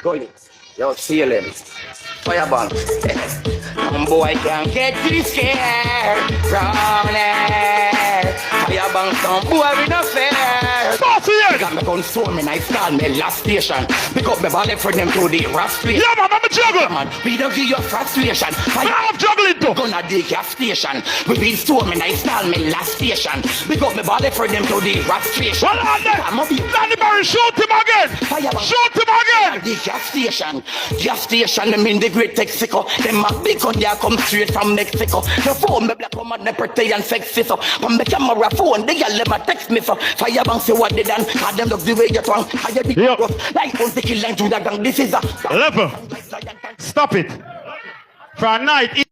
Go it. Yo, seal him. Fireball. Some boy can't get too scared. Round there. Fireball, some boy with no fear. Got me gun store me, I start me last station. Pick up me body for them to the ras station. Yeah, man, I'm a juggle. Man, we don't give you frustration. I'm juggling too. Gonna the gas station. We be store me, I start me last station. Pick up me body for them to the ras station. Well, on there. I'm a be Barry, shoot him again. Shoot him again. the gas station, them in the Great Mexico. Them a big gun, they come straight from Mexico. The phone, me black woman, they pretty and sexy so. From the camera phone, they all them a text me so. Firebang say what they done, and them look the way you twang. I get the rough, like on the kill line to the gang. This is a level. Stop it. For a night.